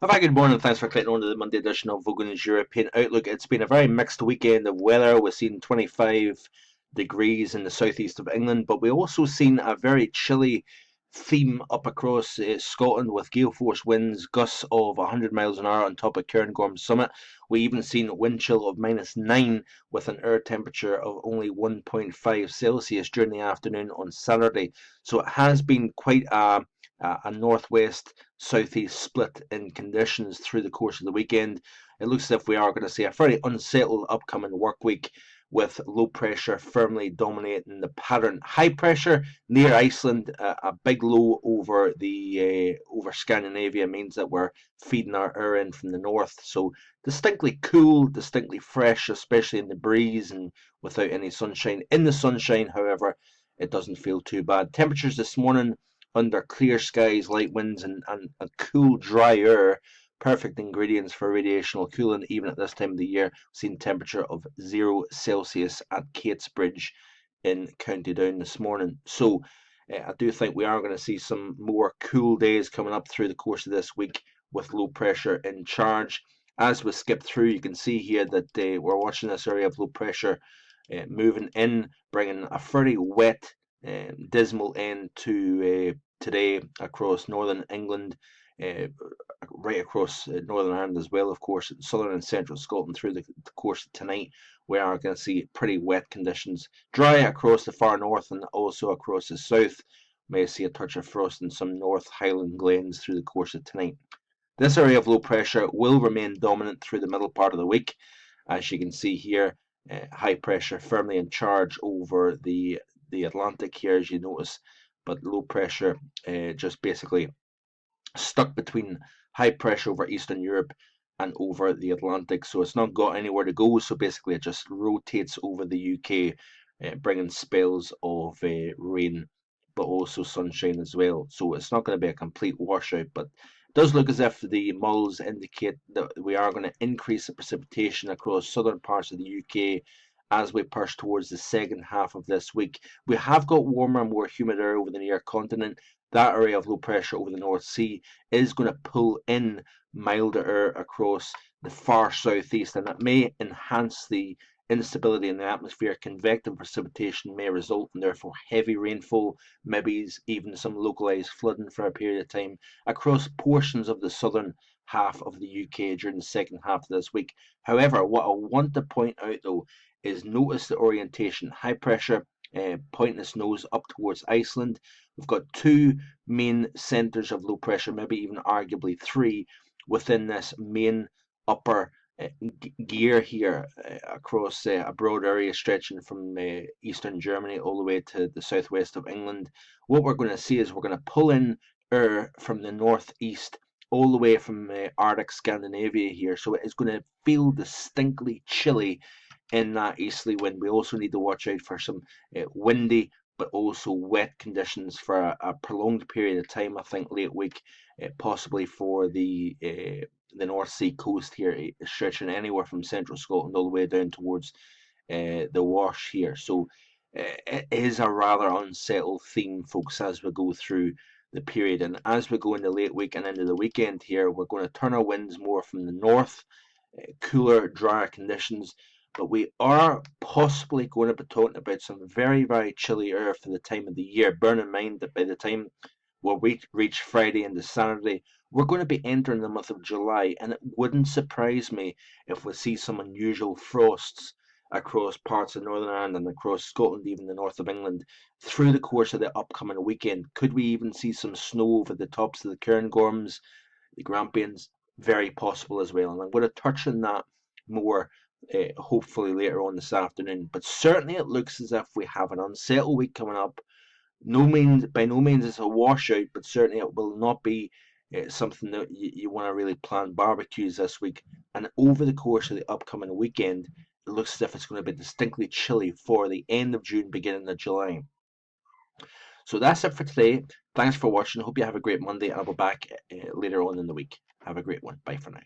A very good morning, thanks for clicking on to the Monday edition of Vogan's European Outlook. It's been a very mixed weekend of weather. We've seen 25 degrees in the southeast of England, but we also seen a very chilly theme up across Scotland with gale force winds, gusts of 100 miles an hour on top of Cairngorm summit. We even seen wind chill of -9 with an air temperature of only 1.5 Celsius during the afternoon on Saturday. So it has been quite a northwest southeast split in conditions through the course of the weekend. It looks as if we are going to see a very unsettled upcoming work week with low pressure firmly dominating the pattern. High pressure near Iceland, a big low over Scandinavia means that we're feeding our air in from the north. So distinctly cool, distinctly fresh, especially in the breeze and without any sunshine. In the sunshine, however, it doesn't feel too bad. Temperatures this morning under clear skies, light winds, and a cool, dry air. Perfect ingredients for radiational cooling, even at this time of the year. We've seen temperature of 0 Celsius at Catesbridge in County Down this morning. So I do think we are going to see some more cool days coming up through the course of this week with low pressure in charge. As we skip through, you can see here that we're watching this area of low pressure moving in, bringing a fairly wet, dismal end to today across northern England, uh, right across Northern Ireland as well, of course, southern and central Scotland through the course of tonight. We are going to see pretty wet conditions. Dry across the far north and also across the south. May see a touch of frost in some North Highland glens through the course of tonight. This area of low pressure will remain dominant through the middle part of the week. As you can see here, high pressure firmly in charge over the Atlantic here, as you notice, but low pressure just basically stuck between high pressure over Eastern Europe and over the Atlantic. So it's not got anywhere to go. So basically, it just rotates over the UK, bringing spells of rain, but also sunshine as well. So it's not going to be a complete washout, but it does look as if the models indicate that we are going to increase the precipitation across southern parts of the UK as we push towards the second half of this week. We have got warmer, more humid air over the near continent. That area of low pressure over the North Sea is going to pull in milder air across the far southeast, and that may enhance the instability in the atmosphere. Convective precipitation may result in therefore heavy rainfall, maybe even some localized flooding for a period of time across portions of the southern half of the UK during the second half of this week. However, what I want to point out though is notice the orientation. High pressure pointing its nose up towards Iceland. We've got two main centres of low pressure, maybe even arguably three, within this main upper gear here across a broad area stretching from eastern Germany all the way to the southwest of England. What we're going to see is we're going to pull in air from the northeast all the way from Arctic Scandinavia here. So it's going to feel distinctly chilly in that easterly wind. We also need to watch out for some windy but also wet conditions for a prolonged period of time. I think late week, possibly for the North Sea coast here, stretching anywhere from central Scotland all the way down towards the Wash here. So it is a rather unsettled theme, folks, as we go through the period. And as we go into late week and into the weekend here, we're going to turn our winds more from the north, cooler, drier conditions. But we are possibly going to be talking about some very, very chilly air for the time of the year. Bear in mind that by the time we reach Friday into Saturday, we're going to be entering the month of July, and it wouldn't surprise me if we see some unusual frosts across parts of Northern Ireland and across Scotland, even the north of England, through the course of the upcoming weekend. Could we even see some snow over the tops of the Cairngorms, the Grampians? Very possible as well. And I'm going to touch on that more hopefully later on this afternoon. But certainly it looks as if we have an unsettled week coming up. By no means is a washout, but certainly it will not be something that you want to really plan barbecues this week. And over the course of the upcoming weekend, it looks as if it's going to be distinctly chilly for the end of June, beginning of July. So that's it for today. Thanks for watching. Hope you have a great Monday, and I'll be back later on in the week. Have a great one. Bye for now.